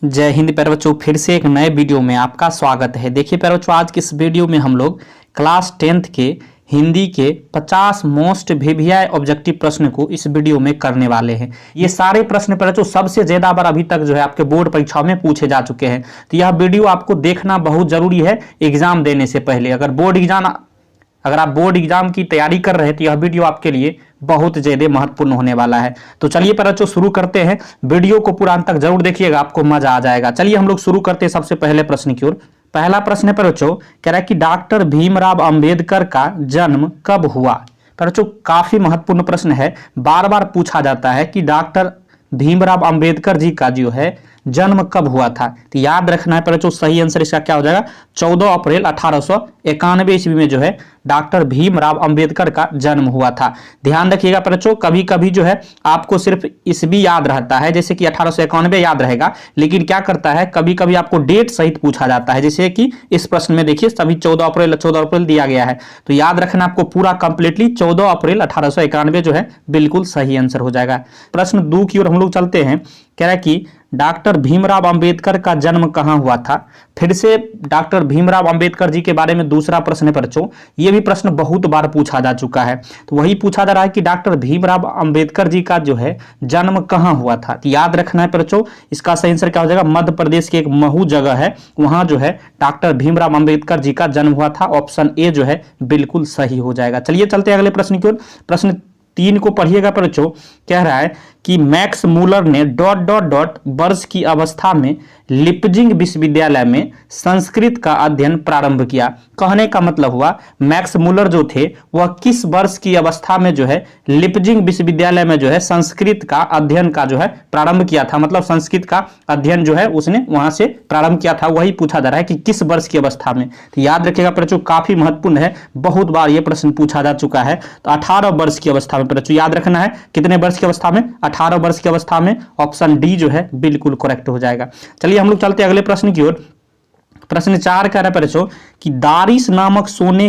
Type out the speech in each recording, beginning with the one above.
जय हिंद प्यारे बच्चों, फिर से एक नए वीडियो में आपका स्वागत है। देखिए प्यारे बच्चों, आज की इस वीडियो में हम लोग क्लास 10th के हिंदी के 50 मोस्ट वीवीआई ऑब्जेक्टिव प्रश्न को इस वीडियो में करने वाले हैं। ये सारे प्रश्न प्यारे बच्चों सबसे ज्यादा बार अभी तक जो है आपके बोर्ड परीक्षाओं में पूछे जा चुके हैं, तो यह वीडियो आपको देखना बहुत जरूरी है एग्जाम देने से पहले। अगर आप बोर्ड एग्जाम की तैयारी कर रहे हैं तो यह वीडियो आपके लिए बहुत ज्यादा महत्वपूर्ण होने वाला है। तो चलिए प्यारे बच्चों शुरू करते हैं। वीडियो को पूरा अंत तक जरूर देखिएगा, आपको मजा आ जाएगा। चलिए हम लोग शुरू करते हैं सबसे पहले प्रश्न की ओर। पहला प्रश्न है प्यारे बच्चों, कह रहा है कि डॉक्टर भीमराव अंबेडकर का जन्म कब हुआ। प्यारे बच्चों काफी महत्वपूर्ण प्रश्न है, बार बार पूछा जाता है कि डॉक्टर भीमराव अंबेडकर जी का जो है जन्म कब हुआ था। तो याद रखना है प्यारे बच्चों, सही आंसर इसका क्या हो जाएगा, 14 अप्रैल 1891 ईस्वी में जो है डॉक्टर भीमराव अंबेडकर का जन्म हुआ था। ध्यान रखिएगा प्यारे बच्चों, कभी कभी जो है आपको सिर्फ ईस्वी याद रहता है, जैसे कि 1891 याद रहेगा, लेकिन क्या करता है कभी कभी आपको डेट सहित पूछा जाता है। जैसे कि इस प्रश्न में देखिए सभी 14 अप्रैल दिया गया है, तो याद रखना आपको पूरा कंप्लीटली 14 अप्रैल 1891 जो है बिल्कुल सही आंसर हो जाएगा। प्रश्न 2 की ओर हम लोग चलते हैं। कह रहा है कि डॉक्टर भीमराव अंबेडकर का जन्म कहां हुआ था। फिर से डॉक्टर भीमराव अंबेडकर जी के बारे में दूसरा प्रश्न है बच्चों, ये भी प्रश्न बहुत बार पूछा जा चुका है। तो वही पूछा जा रहा है कि डॉक्टर भीमराव अंबेडकर जी का जो है जन्म कहां हुआ था। तो याद रखना है बच्चों, इसका सही आंसर क्या हो जाएगा, मध्य प्रदेश की एक महू जगह है, वहां जो है डॉक्टर भीमराव अंबेडकर जी का जन्म हुआ था। ऑप्शन ए जो है बिल्कुल सही हो जाएगा। चलिए चलते हैं अगले प्रश्न की ओर। प्रश्न 3 को पढ़िएगा बच्चों। कह रहा है कि मैक्स मूलर ने ... वर्ष की अवस्था में लिपजिंग विश्वविद्यालय में संस्कृत का अध्ययन प्रारंभ किया। कहने का मतलब हुआ मैक्स मूलर जो थे वह किस वर्ष की अवस्था में जो है लिपजिंग विश्वविद्यालय में जो है संस्कृत का अध्ययन का जो है प्रारंभ किया था। मतलब संस्कृत का अध्ययन जो है उसने वहां से प्रारंभ किया था, वही पूछा जा रहा है कि किस वर्ष की अवस्था में। तो याद रखिएगा बच्चों, काफी महत्वपूर्ण है, बहुत बार यह प्रश्न पूछा जा चुका है। तो 18 वर्ष की अवस्था में बच्चों याद रखना है, कितने वर्ष की अवस्था में, 18 वर्ष की अवस्था में। ऑप्शन डी जो है बिल्कुल करेक्ट हो जाएगा। चलिए हम लोग चलते हैं अगले प्रश्न की ओर। प्रश्न 4 कह रहा है बच्चों कि दारिश नामक सोने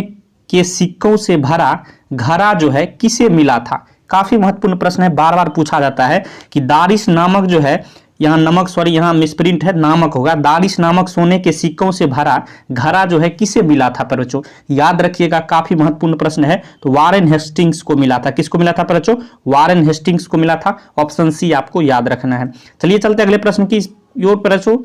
के सिक्कों से भरा घड़ा जो है किसे मिला था। काफी महत्वपूर्ण प्रश्न है, बार बार पूछा जाता है कि दारिश नामक जो है, यहाँ नमक यहाँ मिसप्रिंट है, नामक होगा। दारिश नामक सोने के सिक्कों से भरा घड़ा जो है किसे मिला था बच्चों। याद रखिएगा काफी महत्वपूर्ण प्रश्न है। तो वारेन हेस्टिंग्स को मिला था। किसको मिला था बच्चों, वारेन हेस्टिंग्स को मिला था। ऑप्शन सी आपको याद रखना है। चलिए चलते अगले प्रश्न की ओर बच्चों।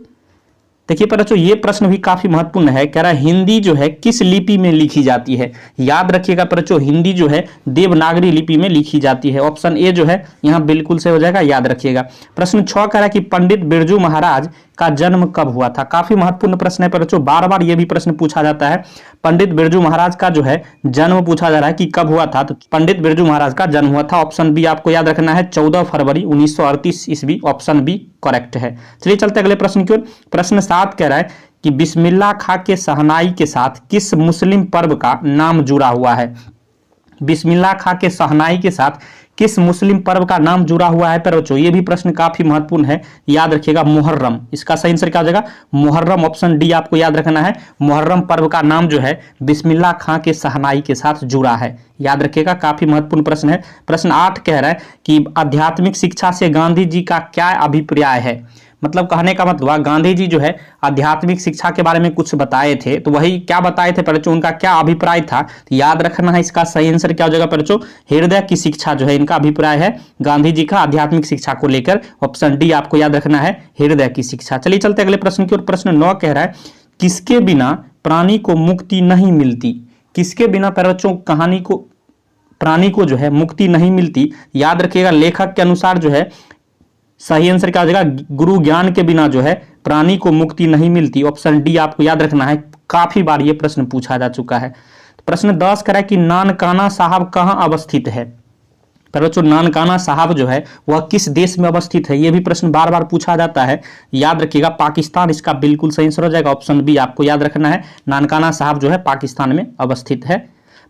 देखिए बच्चों ये प्रश्न भी काफी महत्वपूर्ण है। कह रहा है हिंदी जो है किस लिपि में लिखी जाती है। याद रखिएगा बच्चों, हिंदी जो है देवनागरी लिपि में लिखी जाती है। ऑप्शन ए जो है यहाँ बिल्कुल से हो जाएगा, याद रखिएगा। प्रश्न 6 कह रहा है कि पंडित बिरजू महाराज का जन्म कब हुआ था। काफी महत्वपूर्ण प्रश्न है बच्चों, बार बार ये भी प्रश्न पूछा जाता है। पंडित बिरजू महाराज का जो है जन्म पूछा जा रहा है कि कब हुआ था। तो पंडित बिरजू महाराज का जन्म हुआ था। ऑप्शन बी आपको याद रखना है, 14 फरवरी 1938 ईस्वी। ऑप्शन बी करेक्ट है। चलिए चलते अगले प्रश्न की ओर। प्रश्न 7 कह रहा है कि बिस्मिल्लाह खां के शहनाई के साथ किस मुस्लिम पर्व का नाम जुड़ा हुआ है। बिस्मिल्लाह खां के शहनाई के साथ किस मुस्लिम पर्व का नाम जुड़ा हुआ है बच्चों। ये भी प्रश्न काफी महत्वपूर्ण है, याद रखिएगा मुहर्रम। इसका सही आंसर क्या हो जाएगा, मुहर्रम। ऑप्शन डी आपको याद रखना है, मुहर्रम पर्व का नाम जो है बिस्मिल्लाह खां के शहनाई के साथ जुड़ा है। याद रखिएगा काफी महत्वपूर्ण प्रश्न है। प्रश्न 8 कह रहा है कि आध्यात्मिक शिक्षा से गांधी जी का क्या अभिप्राय है। मतलब कहने का मतलब गांधी जी जो है आध्यात्मिक शिक्षा के बारे में कुछ बताए थे, तो वही क्या बताए थे बच्चों, उनका क्या अभिप्राय था। तो याद रखना है, इसका सही आंसर क्या हो जाएगा बच्चों, हृदय की शिक्षा जो है इनका अभिप्राय है गांधी जी का आध्यात्मिक शिक्षा को लेकर। ऑप्शन डी आपको याद रखना है, हृदय की शिक्षा। चलिए चलते अगले प्रश्न की ओर। प्रश्न 9 कह रहा है किसके बिना प्राणी को मुक्ति नहीं मिलती। किसके बिना बच्चों प्राणी को जो है मुक्ति नहीं मिलती। याद रखिएगा लेखक के अनुसार जो है सही आंसर क्या हो जाएगा, गुरु ज्ञान के बिना जो है प्राणी को मुक्ति नहीं मिलती। ऑप्शन डी आपको याद रखना है, काफी बार ये प्रश्न पूछा जा चुका है। प्रश्न 10 कह रहा है कि नानकाना साहब कहां अवस्थित है। बच्चों नानकाना साहब जो है वह किस देश में अवस्थित है, यह भी प्रश्न बार बार पूछा जाता है। याद रखिएगा पाकिस्तान इसका बिल्कुल सही आंसर हो जाएगा। ऑप्शन बी आपको याद रखना है, नानकाना साहब जो है पाकिस्तान में अवस्थित है।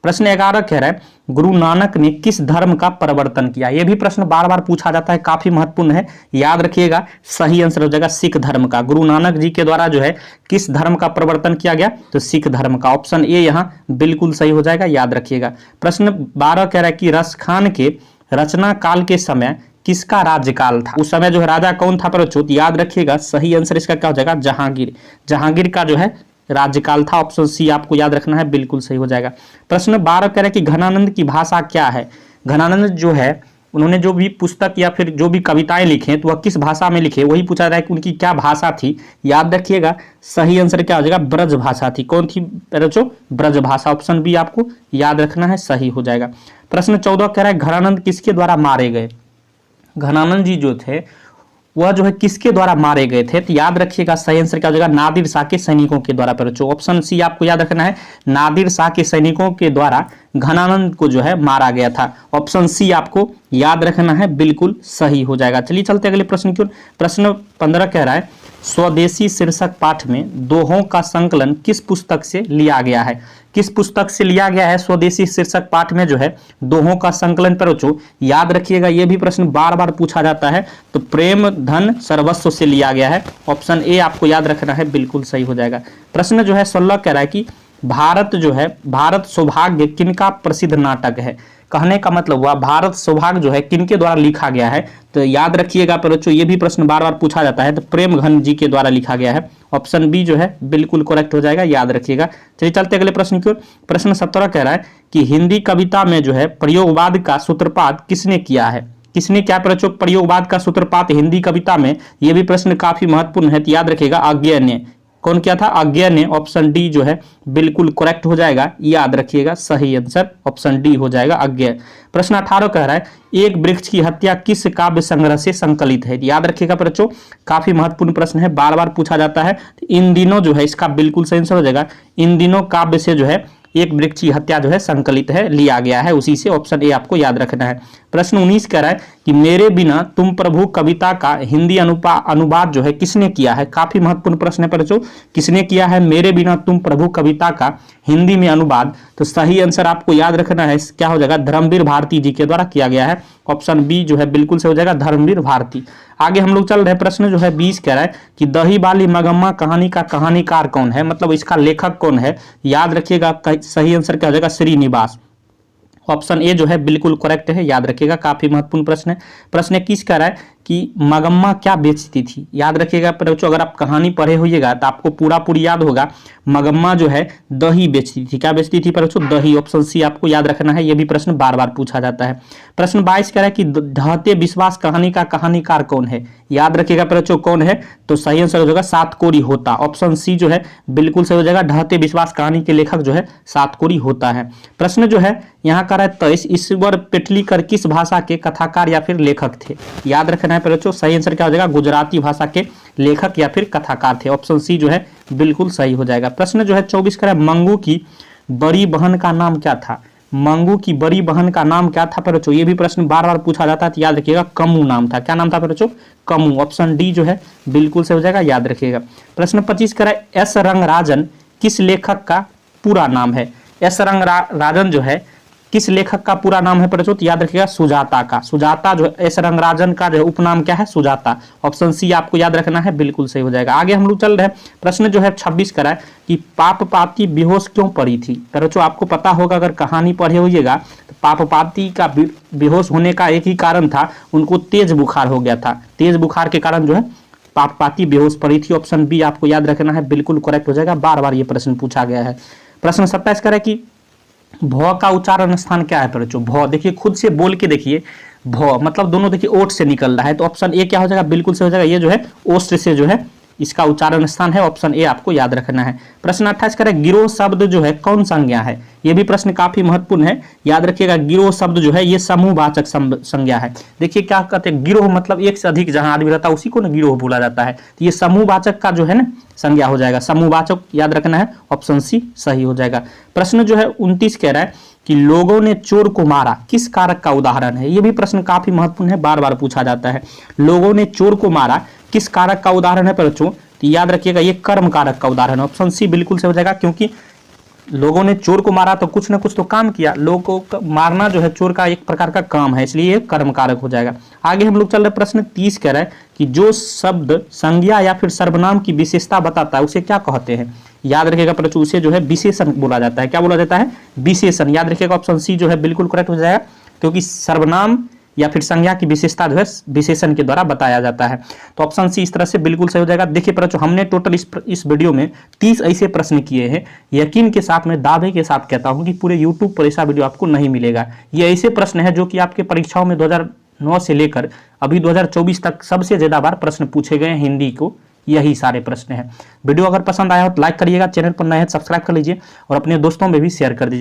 प्रश्न 11 कह रहा है गुरु नानक ने किस धर्म का प्रवर्तन किया। यह भी प्रश्न बार बार पूछा जाता है, काफी महत्वपूर्ण है। याद रखिएगा सही आंसर हो जाएगा सिख धर्म का। गुरु नानक जी के द्वारा जो है किस धर्म का प्रवर्तन किया गया, तो सिख धर्म का। ऑप्शन ए यहाँ बिल्कुल सही हो जाएगा, याद रखिएगा। प्रश्न 12 कह रहा है कि रस खान के रचना काल के समय किसका राज्यकाल था? उस समय जो है राजा कौन था बच्चों? याद रखिएगा, सही आंसर इसका क्या हो जाएगा? जहांगीर। जहांगीर का जो है राज्यकाल था। ऑप्शन सी आपको याद रखना है, बिल्कुल सही हो जाएगा। प्रश्न 12 कह रहा है कि घनानंद की भाषा क्या है? घनानंद जो है उन्होंने जो भी पुस्तक या फिर जो भी कविताएं लिखे तो वह किस भाषा में लिखे, वही पूछा जाए कि उनकी क्या भाषा थी। याद रखिएगा, सही आंसर क्या हो जाएगा? ब्रज भाषा थी। कौन थी बच्चों? ब्रज भाषा। ऑप्शन बी आपको याद रखना है, सही हो जाएगा। प्रश्न 14 कह रहा है घनानंद किसके द्वारा मारे गए? घनानंद जी जो थे वह जो है किसके द्वारा मारे गए थे? तो याद रखिएगा, सही आंसर क्या हो जाएगा? नादिर शाह के सैनिकों के द्वारा। बच्चों ऑप्शन सी आपको याद रखना है, नादिर शाह के सैनिकों के द्वारा घनानंद को जो है मारा गया था। ऑप्शन सी आपको याद रखना है, बिल्कुल सही हो जाएगा। चलिए चलते अगले प्रश्न की ओर। प्रश्न 15 कह रहा है स्वदेशी शीर्षक पाठ में दोहों का संकलन किस पुस्तक से लिया गया है? किस पुस्तक से लिया गया है स्वदेशी शीर्षक पाठ में जो है दोहों का संकलन? पर बच्चों याद रखिएगा, यह भी प्रश्न बार बार पूछा जाता है, तो प्रेम धन सर्वस्व से लिया गया है। ऑप्शन ए आपको याद रखना है, बिल्कुल सही हो जाएगा। प्रश्न जो है 16 कह रहा है कि भारत जो है, भारत सौभाग्य किनका प्रसिद्ध नाटक है? कहने का मतलब हुआ भारत सौभाग्य जो है किनके द्वारा लिखा गया है? तो याद रखिएगा पर बच्चों, ये भी प्रश्न बार बार पूछा जाता है, तो प्रेमघन जी के द्वारा लिखा गया है। ऑप्शन बी जो है बिल्कुल करेक्ट हो जाएगा, याद रखिएगा। चलिए चलते अगले प्रश्न की ओर। प्रश्न 17 कह रहा है कि हिंदी कविता में जो है प्रयोगवाद का सूत्रपात किसने किया है? किसने क्या बच्चों प्रयोगवाद का सूत्रपात हिंदी कविता में? यह भी प्रश्न काफी महत्वपूर्ण है, तो याद रखिएगा अज्ञेय ने। कौन किया था? अज्ञेय ने। ऑप्शन डी जो है बिल्कुल करेक्ट हो जाएगा, याद रखिएगा, सही आंसर ऑप्शन डी हो जाएगा, अज्ञेय। प्रश्न 18 कह रहा है एक वृक्ष की हत्या किस काव्य संग्रह से संकलित है? याद रखिएगा बच्चों, काफी महत्वपूर्ण प्रश्न है, बार बार पूछा जाता है। इन दिनों जो है इसका बिल्कुल सही आंसर हो जाएगा, इन दिनों काव्य से जो है एक वृक्ष की हत्या जो है संकलित है, लिया गया है उसी से। ऑप्शन ए आपको याद रखना है। प्रश्न 19 कह रहा है कि मेरे बिना तुम प्रभु कविता का हिंदी अनुवाद जो है किसने किया है? काफी महत्वपूर्ण प्रश्न है बच्चों, किसने किया है मेरे बिना तुम प्रभु कविता का हिंदी में अनुवाद? तो सही आंसर आपको याद रखना है, क्या हो जाएगा? धर्मवीर भारती जी के द्वारा किया गया है। ऑप्शन बी जो है बिल्कुल से हो जाएगा, धर्मवीर भारती। आगे हम लोग चल रहे हैं। प्रश्न जो है 20 कह रहा है कि दही बाली मगम्मा कहानी का कहानीकार कौन है? मतलब इसका लेखक कौन है? याद रखिएगा, सही आंसर क्या हो जाएगा? श्रीनिवास। ऑप्शन ए जो है बिल्कुल करेक्ट है, याद रखिएगा, काफी महत्वपूर्ण प्रश्न है। प्रश्न 21 कह रहा है कि मगम्मा क्या बेचती थी? याद रखिएगा बच्चों, अगर आप कहानी पढ़े होइएगा तो आपको पूरी याद होगा। मगम्मा जो है दही बेचती थी। क्या बेचती थी बच्चों? दही। ऑप्शन सी आपको याद रखना है, यह भी प्रश्न बार बार पूछा जाता है। प्रश्न 22 कह रहा है कि ढहते विश्वास कहानी का कहानीकार कौन है? याद रखिएगा बच्चों, कौन है? तो सही आंसर हो जाएगा सातकोरी होता। ऑप्शन सी जो है बिल्कुल सही हो जाएगा, ढहते विश्वास कहानी के लेखक जो है सातकोरी होता है। प्रश्न जो है यहाँ का 23 ईश्वर पेटलीकर किस भाषा के कथाकार या फिर लेखक थे? याद रखना है बच्चों, सही आंसर क्या हो जाएगा? गुजराती भाषा के लेखक या फिर कथाकार थे। ऑप्शन सी जो है बिल्कुल सही हो जाएगा। प्रश्न जो है 24 कह रहा है मंगू की बड़ी बहन का नाम क्या था? मंगू की बड़ी बहन का नाम क्या था बच्चों? ये भी प्रश्न बार बार पूछा जाता है, तो याद रखिएगा कमू नाम था। क्या नाम था बच्चों? कमू। ऑप्शन डी जो है बिल्कुल सही हो जाएगा, याद रखिएगा। प्रश्न 25 कह रहा है एस रंगराजन किस लेखक का पूरा नाम है? एस रंगराजन जो है किस लेखक का पूरा नाम है बच्चों? तो याद रखिएगा सुजाता का। सुजाता जो एस रंगराजन का जो उपनाम क्या है? सुजाता। ऑप्शन सी आपको याद रखना है, बिल्कुल सही हो जाएगा। आगे हम लोग चल रहे हैं। प्रश्न जो है 26 करा है कि पापपाती बेहोश क्यों पड़ी थी? बच्चों आपको पता होगा, अगर कहानी पढ़े होइएगा तो पापपाती का बेहोश होने का एक ही कारण था, उनको तेज बुखार हो गया था। तेज बुखार के कारण जो है पापपाती बेहोश पड़ी थी। ऑप्शन बी आपको याद रखना है, बिल्कुल करेक्ट हो जाएगा, बार बार ये प्रश्न पूछा गया है। प्रश्न 27 करा कि भ का उच्चारण स्थान क्या है बच्चों? भ। देखिए खुद से बोल के देखिए, भ मतलब दोनों देखिए ओठ से निकल रहा है, तो ऑप्शन ए क्या हो जाएगा? बिल्कुल से हो जाएगा, ये जो है ओष्ठ से जो है इसका उच्चारण स्थान है। ऑप्शन ए आपको याद रखना है। प्रश्न 28 करें गिरोह शब्द जो है कौन संज्ञा है? यह भी प्रश्न काफी महत्वपूर्ण है, याद रखिएगा। गिरोह शब्द जो है ये समूहवाचक संज्ञा है। देखिए क्या कहते हैं, गिरोह मतलब एक से अधिक जहां आदमी रहता है उसी को ना गिरोह बोला जाता है, तो ये समूहवाचक का जो है ना संज्ञा हो जाएगा, समूहवाचक याद रखना है। ऑप्शन सी सही हो जाएगा। प्रश्न जो है 29 कह रहा है कि लोगों ने चोर को मारा किस कारक का उदाहरण है? ये भी प्रश्न काफी महत्वपूर्ण है, बार बार पूछा जाता है। लोगों ने चोर को मारा किस कारक का उदाहरण है बच्चों? तो याद रखिएगा ये कर्म कारक का उदाहरण है। ऑप्शन सी बिल्कुल से हो जाएगा, क्योंकि लोगों ने चोर को मारा तो कुछ ना कुछ तो काम किया। लोगों को मारना जो है चोर का एक प्रकार का काम है, इसलिए ये कर्म कारक हो जाएगा। आगे हम लोग चल रहे प्रश्न 30 कह रहा है कि जो शब्द संज्ञा या फिर सर्वनाम की विशेषता बताता है उसे क्या कहते हैं? याद रखिएगा बच्चों, उसे जो है विशेषण बोला जाता है। क्या बोला जाता है? विशेषण। याद रखिएगा ऑप्शन सी जो है बिल्कुल करेक्ट हो जाएगा, क्योंकि सर्वनाम या फिर संज्ञा की विशेषता जो है विशेषण के द्वारा बताया जाता है। तो ऑप्शन सी इस तरह से बिल्कुल सही हो जाएगा। देखिए बच्चों, हमने टोटल इस वीडियो में 30 ऐसे प्रश्न किए हैं। यकीन के साथ मैं दावे के साथ कहता हूं कि पूरे यूट्यूब पर ऐसा वीडियो आपको नहीं मिलेगा। ये ऐसे प्रश्न है जो कि आपके परीक्षाओं में 2009 से लेकर अभी 2024 तक सबसे ज्यादा बार प्रश्न पूछे गए हिंदी को, यही सारे प्रश्न हैं। वीडियो अगर पसंद आया हो तो लाइक करिएगा, चैनल पर नए हैं सब्सक्राइब कर लीजिए और अपने दोस्तों में भी शेयर कर दीजिए।